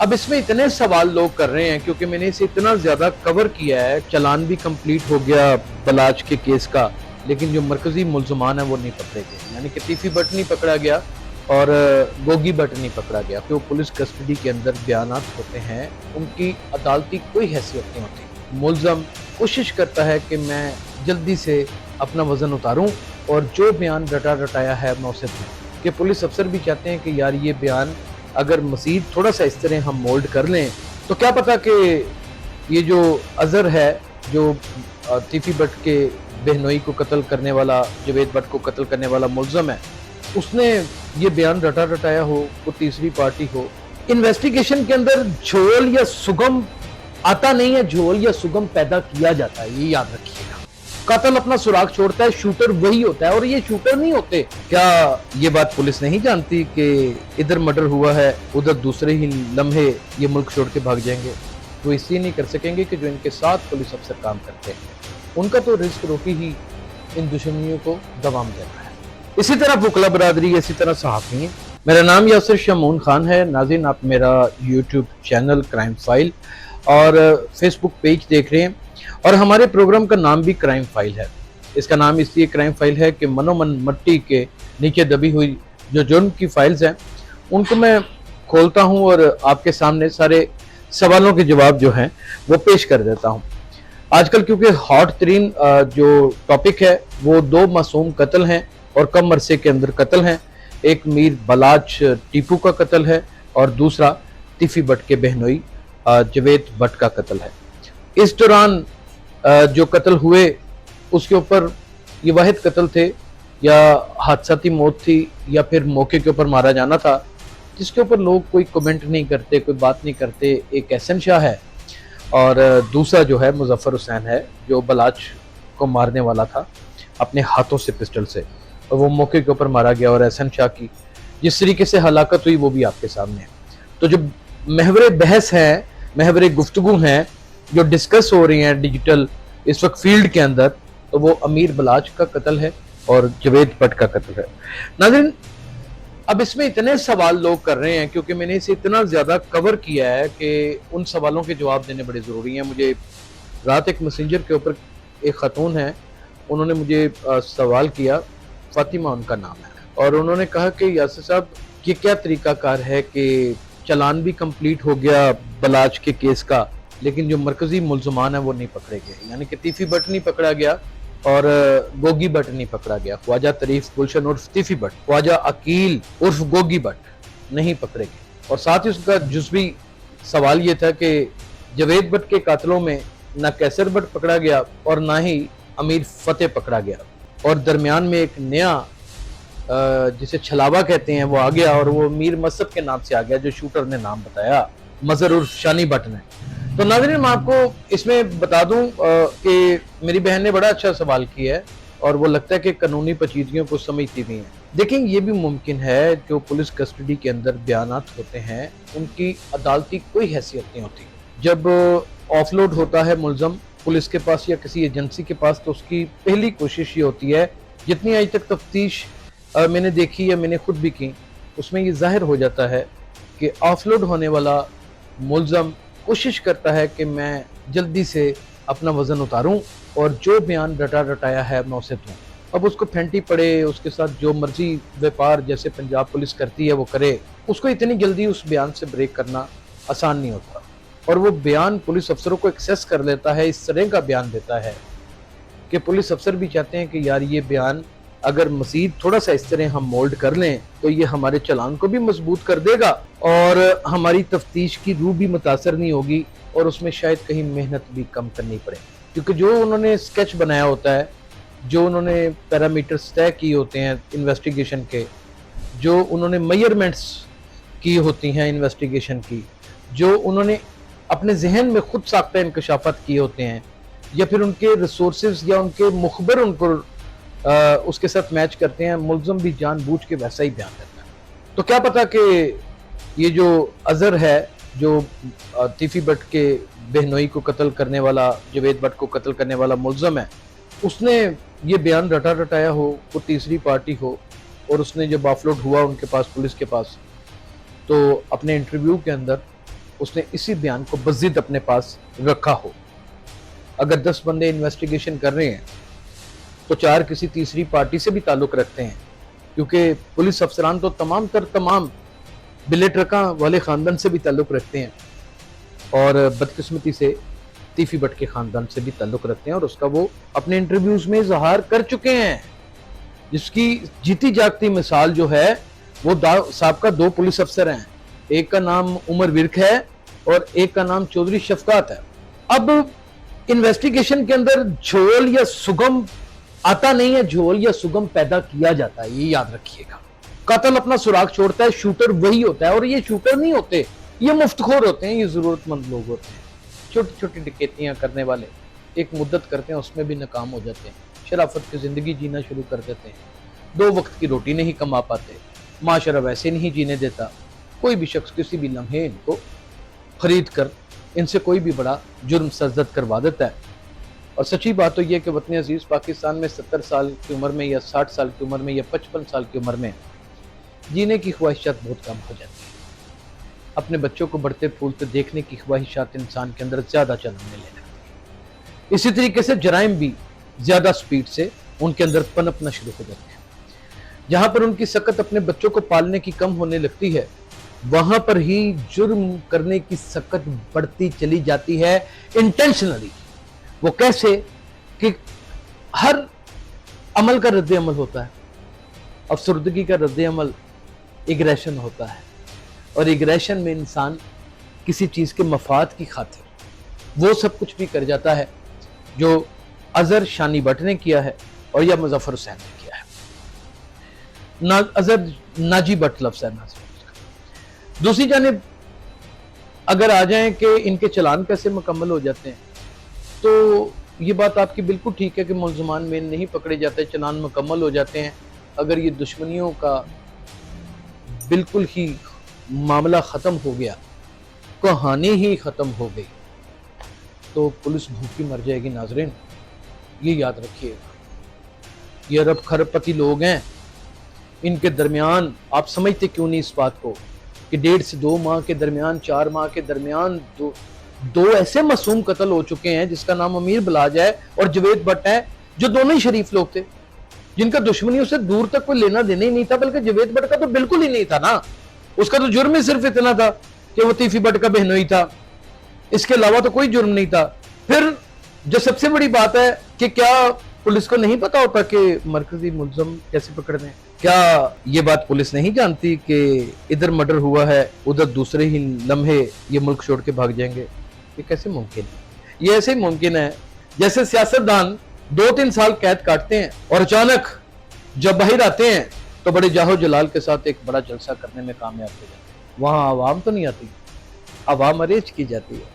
अब इसमें इतने सवाल लोग कर रहे हैं क्योंकि मैंने इसे इतना ज़्यादा कवर किया है। चालान भी कंप्लीट हो गया बलाच के केस का, लेकिन जो मरकजी मुल्ज़मान है वो नहीं पकड़े गए। यानी कि तीफी भट्ट नहीं पकड़ा गया और गोगी भट्ट नहीं पकड़ा गया। तो पुलिस कस्टडी के अंदर बयानात होते हैं, उनकी अदालती कोई हैसियत नहीं होती। मुल्ज़म कोशिश करता है कि मैं जल्दी से अपना वज़न उतारूं और जो बयान रटा रटाया है मैं उसे दूं। कि पुलिस अफसर भी चाहते हैं कि यार ये बयान अगर मज़ीद थोड़ा सा इस तरह हम मोल्ड कर लें तो क्या पता कि ये जो अज़हर है, जो तीफी भट्ट के बहनोई को कत्ल करने वाला, जवेद भट्ट को कत्ल करने वाला मुल्ज़म है, उसने ये बयान रटा रटाया हो, वो तीसरी पार्टी हो। इन्वेस्टिगेशन के अंदर झोल या सुगम आता नहीं है, झोल या सुगम पैदा किया जाता है, ये याद रखिएगा। कातिल अपना सुराग छोड़ता है, शूटर वही होता है और ये शूटर नहीं होते। क्या ये बात पुलिस नहीं जानती कि इधर मर्डर हुआ है, उधर दूसरे ही लम्हे ये मुल्क छोड़ के भाग जाएंगे? वो इसलिए नहीं कर सकेंगे कि जो इनके साथ पुलिस अफसर काम करते हैं, उनका तो रिस्क रोकी ही इन दुश्मनियों को दवाम देना है। इसी तरह बुकला बरादरी, इसी तरह सहाफ़ी हैं। मेरा नाम यासिर शमून खान है। नाज़रीन, आप मेरा यूट्यूब चैनल क्राइम फाइल और फेसबुक पेज देख रहे हैं और हमारे प्रोग्राम का नाम भी क्राइम फाइल है। इसका नाम इसलिए क्राइम फाइल है कि मनोमन मट्टी के नीचे दबी हुई जो जुर्म की फाइल्स हैं उनको मैं खोलता हूं और आपके सामने सारे सवालों के जवाब जो हैं वो पेश कर देता हूं। आजकल क्योंकि हॉट तरीन जो टॉपिक है वो दो मासूम कत्ल हैं और कम अरसे के अंदर कत्ल हैं। एक मीर बलाच टीपू का कत्ल है और दूसरा तीफी भट्ट के बहनोई जवेद भट्ट का कत्ल है। इस दौरान जो कत्ल हुए उसके ऊपर ये वाहिद कत्ल थे या हादसाती मौत थी या फिर मौके के ऊपर मारा जाना था, जिसके ऊपर लोग कोई कमेंट नहीं करते, कोई बात नहीं करते। एक एहसन शाह है और दूसरा जो है मुजफ्फर हुसैन है, जो बलाच को मारने वाला था अपने हाथों से पिस्टल से, और वो मौके के ऊपर मारा गया। और एहसन शाह की जिस तरीके से हलाकत हुई वो भी आपके सामने है। तो जो महवरे बहस है, महवरे गुफ्तगू हैं जो डिस्कस हो रही हैं डिजिटल इस वक्त फील्ड के अंदर, तो वो अमीर बलाच का कत्ल है और जवेद भट्ट का कत्ल है। नाज़रीन, अब इसमें इतने सवाल लोग कर रहे हैं क्योंकि मैंने इसे इतना ज़्यादा कवर किया है कि उन सवालों के जवाब देने बड़े ज़रूरी हैं। मुझे रात एक मैसेंजर के ऊपर एक ख़तून है, उन्होंने मुझे सवाल किया, फातिमा उनका नाम है, और उन्होंने कहा कि यासिर साहब ये क्या तरीक़ाकार है कि चालान भी कंप्लीट हो गया बलाच के केस का, लेकिन जो मरकजी मुल्ज़मान है वो नहीं पकड़े गए। यानी कि तीफी भट्ट नहीं पकड़ा गया और गोगी भट्ट नहीं पकड़ा गया। ख्वाजा तारीफ गुलशन उर्फ तीफी भट्ट, ख्वाजा अकील उर्फ गोगी भट्ट नहीं पकड़े गए। और साथ ही उसका जुज़वी सवाल ये था कि जवेद भट्ट के कातलों में ना कैसर भट्ट पकड़ा गया और ना ही अमीर फतेह पकड़ा गया, और दरमियान में एक नया जिसे छलावा कहते हैं वो आ गया, और वो मीर मसब के नाम से आ गया, जो शूटर ने नाम बताया, मजर उर्फ शानी भट्ट ने। तो नाज़रीन, मैं आपको इसमें बता दूं कि मेरी बहन ने बड़ा अच्छा सवाल किया है और वो लगता है कि कानूनी पेचीदगियों को समझती भी हैं। देखिए, ये भी मुमकिन है जो पुलिस कस्टडी के अंदर बयानात होते हैं उनकी अदालती कोई हैसियत नहीं होती। जब ऑफलोड होता है मुल्ज़म पुलिस के पास या किसी एजेंसी के पास, तो उसकी पहली कोशिश ये होती है, जितनी आज तक तफ्तीश मैंने देखी या मैंने खुद भी की, उसमें ये जाहिर हो जाता है कि ऑफलोड होने वाला मुल्ज़म कोशिश करता है कि मैं जल्दी से अपना वज़न उतारूं और जो बयान रटा रटाया है मैं उसे दूं। अब उसको फेंटी पड़े, उसके साथ जो मर्जी व्यापार जैसे पंजाब पुलिस करती है वो करे, उसको इतनी जल्दी उस बयान से ब्रेक करना आसान नहीं होता। और वो बयान पुलिस अफसरों को एक्सेस कर लेता है, इस तरह का बयान देता है कि पुलिस अफसर भी चाहते हैं कि यार ये बयान अगर मज़ीद थोड़ा सा इस तरह हम मोल्ड कर लें तो ये हमारे चालान को भी मजबूत कर देगा और हमारी तफ्तीश की रूह भी मुतासर नहीं होगी, और उसमें शायद कहीं मेहनत भी कम करनी पड़े। क्योंकि जो उन्होंने स्केच बनाया होता है, जो उन्होंने पैरामीटर्स तय किए होते हैं इन्वेस्टिगेशन के, जो उन्होंने मेजरमेंट्स की होती हैं इन्वेस्टिगेशन की, जो उन्होंने अपने जहन में खुद साख्ता इंकशाफात किए होते हैं, या फिर उनके रिसोर्सेज या उनके मुखबर उनको उसके साथ मैच करते हैं, मुल्ज़म भी जानबूझ के वैसा ही बयान देता है। तो क्या पता कि ये जो अज़हर है, जो तीफी भट्ट के बहनोई को कत्ल करने वाला, जवेद भट्ट को कत्ल करने वाला मुल्ज़म है, उसने ये बयान रटा रटाया हो, वो तीसरी पार्टी हो, और उसने जब ऑफलोड हुआ उनके पास, पुलिस के पास, तो अपने इंटरव्यू के अंदर اس نے اسی بیان کو بضد اپنے پاس رکھا ہو۔ اگر 10 بندے انویسٹیگیشن کر رہے ہیں تو 4 کسی تیسری پارٹی سے بھی تعلق رکھتے ہیں، کیونکہ پولیس افسران تو تمام بلے ٹرکاں والے خاندان سے بھی تعلق رکھتے ہیں، اور بدقسمتی سے تیفی بٹ کے خاندان سے بھی تعلق رکھتے ہیں، اور اس کا وہ اپنے انٹرویوز میں اظہار کر چکے ہیں، جس کی جیتی جاگتی مثال جو ہے وہ سابقہ 2 پولیس افسر ہیں، ایک کا نام عمر ورک ہے اور ایک کا نام چودھری شفقات ہے۔ اب انویسٹیگیشن کے اندر جھول یا سگم آتا نہیں ہے، جھول یا سگم پیدا کیا جاتا ہے، یہ یاد رکھیے گا۔ قاتل اپنا سراغ چھوڑتا ہے، شوٹر وہی ہوتا ہے، اور یہ شوٹر نہیں ہوتے، یہ مفتخور ہوتے ہیں، یہ ضرورت مند لوگ ہوتے ہیں۔ چھوٹی چھوٹی ڈکیتیاں کرنے والے ایک مدت کرتے ہیں، اس میں بھی ناکام ہو جاتے ہیں، شرافت کی زندگی جینا شروع کر دیتے ہیں، 2 وقت کی روٹی نہیں کما پاتے، معاشرہ ویسے نہیں جینے دیتا، کوئی بھی شخص کسی بھی لمحے ان کو خرید کر ان سے کوئی بھی بڑا جرم سرزد کروا دیتا ہے۔ اور سچی بات تو یہ کہ وطن عزیز پاکستان میں 70 سال کی عمر میں یا 60 سال کی عمر میں یا 55 سال کی عمر میں جینے کی خواہشات بہت کم ہو جاتی ہیں۔ اپنے بچوں کو بڑھتے پھولتے دیکھنے کی خواہشات انسان کے اندر زیادہ چلنے لگتی ہیں۔ اسی طریقے سے جرائم بھی زیادہ سپیڈ سے ان کے اندر پنپنا شروع ہو جاتے ہیں۔ جہاں پر ان کی سکت اپنے بچوں کو پالنے کی کم ہونے لگتی ہے، وہاں پر ہی جرم کرنے کی سکت بڑھتی چلی جاتی ہے انٹینشنلی۔ وہ کیسے کہ ہر عمل کا رد عمل ہوتا ہے، افسردگی کا رد عمل ایگریشن ہوتا ہے، اور ایگریشن میں انسان کسی چیز کے مفاد کی خاطر وہ سب کچھ بھی کر جاتا ہے جو اظہر شانی بٹ نے کیا ہے اور یا مظفر حسین نے کیا ہے۔ اظہر ناجی بٹ لفظ ہے ناظرین۔ دوسری جانب اگر آ جائیں کہ ان کے چلان کیسے مکمل ہو جاتے ہیں، تو یہ بات آپ کی بالکل ٹھیک ہے کہ ملزمان میں نہیں پکڑے جاتے، چلان مکمل ہو جاتے ہیں۔ اگر یہ دشمنیوں کا بالکل ہی معاملہ ختم ہو گیا، کہانی ہی ختم ہو گئی، تو پولیس بھوکی مر جائے گی ناظرین، یہ یاد رکھیے گا۔ یہ ارب خرب پتی لوگ ہیں، ان کے درمیان آپ سمجھتے کیوں نہیں اس بات کو کہ 1.5 سے 2 ماہ کے درمیان، 4 ماہ کے درمیان دو ایسے معصوم قتل ہو چکے ہیں، جس کا نام امیر بلاج ہے اور جوید بٹ ہے، جو دونوں ہی شریف لوگ تھے، جن کا دشمنیوں سے دور تک کوئی لینا دینا ہی نہیں تھا، بلکہ جوید بٹ کا تو بالکل ہی نہیں تھا نا، اس کا تو جرم ہی صرف اتنا تھا کہ وہ تیفی بٹ کا بہنوئی تھا، اس کے علاوہ تو کوئی جرم نہیں تھا۔ پھر جو سب سے بڑی بات ہے کہ کیا پولیس کو نہیں پتا ہوتا کہ مرکزی ملزم کیسے پکڑنے ہیں؟ کیا یہ بات پولیس نہیں جانتی کہ ادھر مرڈر ہوا ہے، ادھر دوسرے ہی لمحے یہ ملک چھوڑ کے بھاگ جائیں گے؟ یہ کیسے ممکن ہے؟ یہ ایسے ہی ممکن ہے جیسے سیاستدان 2-3 سال قید کاٹتے ہیں اور اچانک جب باہر آتے ہیں تو بڑے جاہو جلال کے ساتھ ایک بڑا جلسہ کرنے میں کامیاب ہو جاتے ہیں۔ وہاں عوام تو نہیں آتی، عوام ارینج کی جاتی ہے۔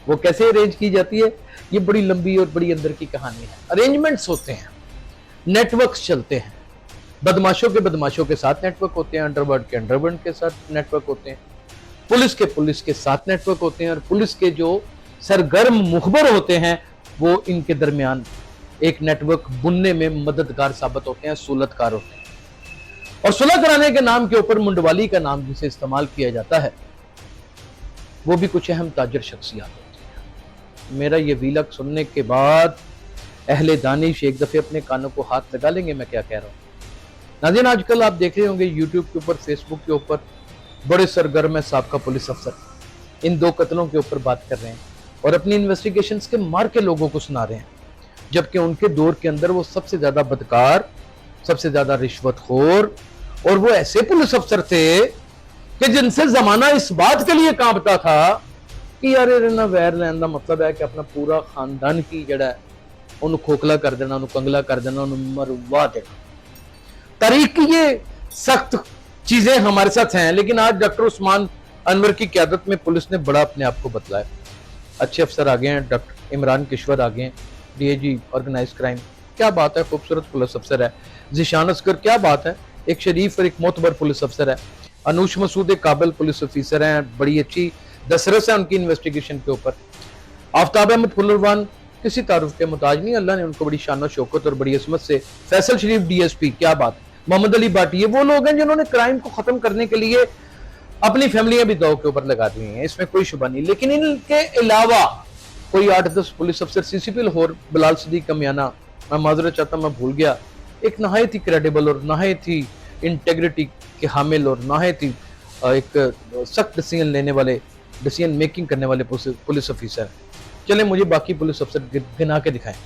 وہ کیسے ارینج کی جاتی ہے؟ یہ بڑی لمبی اور بڑی اندر کی کہانی ہے۔ ارینجمنٹس ہوتے ہیں، نیٹ ورکس چلتے ہیں، بدماشوں کے ساتھ نیٹ ورک ہوتے ہیں، انڈر ورلڈ کے انڈر ورلڈ کے ساتھ نیٹ ورک ہوتے ہیں، پولیس کے ساتھ نیٹ ورک ہوتے ہیں، اور پولیس کے جو سرگرم مخبر ہوتے ہیں وہ ان کے درمیان ایک نیٹ ورک بننے میں مددگار ثابت ہوتے ہیں، صلحکار ہوتے ہیں۔ اور صلح کرانے کے نام کے اوپر منڈوالی کا نام جسے استعمال کیا جاتا ہے، وہ بھی کچھ اہم تاجر شخصیات ہوتی ہیں۔ میرا یہ ویلگ سننے کے بعد اہل دانش ایک دفعے اپنے کانوں کو ہاتھ لگا لیں گے میں کیا کہہ رہا ہوں۔ ناظرین، آج کل آپ دیکھ رہے ہوں گے یوٹیوب کے اوپر، فیس بک کے اوپر بڑے سرگرم سابقہ پولیس افسر ان 2 قتلوں کے اوپر بات کر رہے ہیں اور اپنی انویسٹیگیشنز کے مار کے لوگوں کو سنا رہے ہیں، جبکہ ان کے دور کے اندر وہ سب سے زیادہ بدکار، سب سے زیادہ رشوت خور، اور وہ ایسے پولیس افسر تھے کہ جن سے زمانہ اس بات کے لیے کانپتا تھا کہ یار نہ ویر لین دا مطلب ہے کہ اپنا پورا خاندان کی جڑا ہے انہوں کھوکھلا کر دینا، انہوں کنگلا کر دینا، انہوں مروا دینا۔ تاریخ کی یہ سخت چیزیں ہمارے ساتھ ہیں، لیکن آج ڈاکٹر عثمان انور کی قیادت میں پولیس نے بڑا اپنے آپ کو بدلا ہے۔ اچھے افسر آگے ہیں، ڈاکٹر عمران کشور آگے ہیں، D A G organise crime, کیا بات ہے، خوبصورت پولیس افسر ہے۔ ذیشان اصغر، کیا بات ہے، ایک شریف اور ایک معتبر پولیس افسر ہے۔ انوش مسعود ایک قابل پولیس افیسر ہیں، بڑی اچھی دسترس ہے ان کی انویسٹیگیشن کے اوپر۔ آفتاب احمد پھلروان کسی تعارف کے محتاج نہیں، اللہ نے ان کو بڑی شان و شوکت اور بڑی عظمت سے۔ فیصل شریف ڈی ایس پی، کیا بات ہے۔ محمد علی بھاٹی، یہ وہ لوگ ہیں جنہوں نے کرائم کو ختم کرنے کے لیے अपनी फैमिलियां भी दाव के ऊपर लगा दी हैं, इसमें कोई शुबा नहीं। लेकिन इनके अलावा कोई 8-10 पुलिस अफसर, सीसीपी लाहौर बिलाल सदीक का म्याना, मैं माजरत चाहता, मैं भूल गया, एक नहायत ही क्रेडिबल और नहायत ही इंटेग्रिटी के हामिल और नहायत ही एक सख्त डिसीजन लेने वाले, डिसीजन मेकिंग करने वाले पुलिस ऑफिसर। चलें मुझे बाकी पुलिस अफसर गिना के दिखाएं।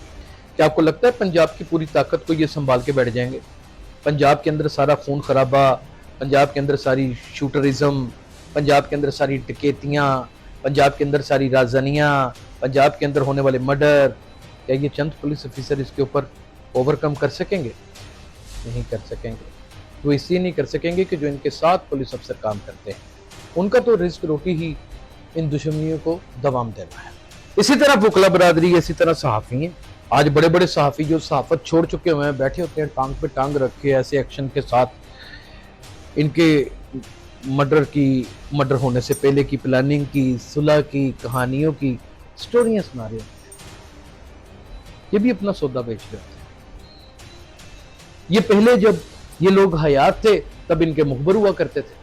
क्या आपको लगता है पंजाब की पूरी ताकत को ये संभाल के बैठ जाएंगे? पंजाब के अंदर सारा खून खराबा, पंजाब के अंदर सारी शूटरिज्म, पंजाब के अंदर सारी डकैतियाँ, पंजाब के अंदर सारी राजधानियाँ, पंजाब के अंदर होने वाले मर्डर, क्या ये चंद पुलिस ऑफिसर इसके ऊपर ओवरकम कर सकेंगे? नहीं कर सकेंगे। वो इसलिए नहीं कर सकेंगे कि जो इनके साथ पुलिस अफसर काम करते हैं, उनका तो रिस्क रोटी ही इन दुश्मनियों को दवाम देना है। इसी तरह वकला बरादरी, इसी तरह सहाफ़ी हैं। आज बड़े बड़े सहाफ़ी जो सहाफ़त छोड़ चुके हुए हैं, बैठे होते हैं टांग पे टांग रख के ऐसे एक्शन के साथ, इनके मर्डर होने से पहले की प्लानिंग की, सुलह की, कहानियों की स्टोरियां सुना रहे हैं। ये भी अपना सौदा बेच रहे होते हैं। ये पहले जब ये लोग हयात थे तब इनके मुखबर हुआ करते थे,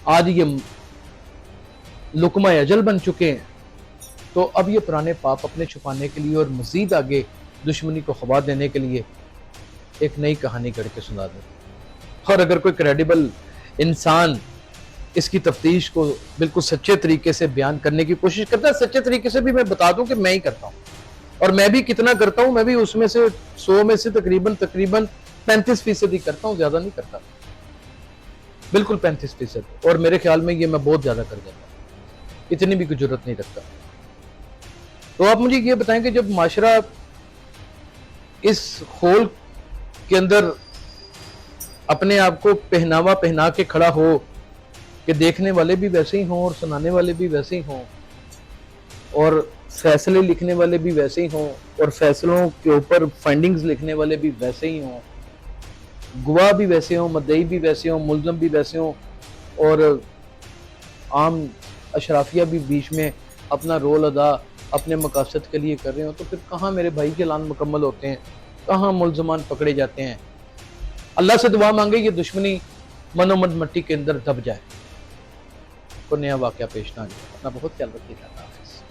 आज ये लुकमा अजल बन चुके हैं। तो अब ये पुराने पाप अपने छुपाने के लिए और मजीद आगे दुश्मनी को खबा देने के लिए एक नई कहानी गढ़ के सुना देते। और अगर कोई क्रेडिबल इंसान इसकी तफ्तीश को बिल्कुल सच्चे तरीके से बयान करने की कोशिश करता है, सच्चे तरीके से भी मैं बता दूं कि मैं ही करता हूं, और मैं भी कितना करता हूं, मैं भी उसमें से 100 में से तकरीबन 35% ही करता हूं, ज्यादा नहीं करता, बिल्कुल 35%। और मेरे ख्याल में ये मैं बहुत ज्यादा कर जाता हूं, इतनी भी कोई जरूरत नहीं रखता। तो आप मुझे ये बताएं कि जब माशरा इस होल के अंदर अपने आप को पहनावा पहना के खड़ा हो कि देखने वाले भी वैसे ही हों और सुनाने वाले भी वैसे ही हों और फैसले लिखने वाले भी वैसे ही हों और फैसलों के ऊपर फाइंडिंग्स लिखने वाले भी वैसे ही हों, गवाह भी वैसे हों, मुद्दई भी वैसे हों, मुल्ज़म भी वैसे हों, और आम अशराफिया भी बीच में अपना रोल अदा अपने मकासद के लिए कर रहे हो, तो फिर कहाँ मेरे भाई के ऐलान मुकम्मल होते हैं, कहाँ मुल्ज़मान पकड़े जाते हैं? अल्लाह से दुआ मांगे ये दुश्मनी मनोमन मट्टी के अंदर दब जाए, को नया वाक़या पेश ना आ जाए। अपना बहुत ख्याल रखिएगा।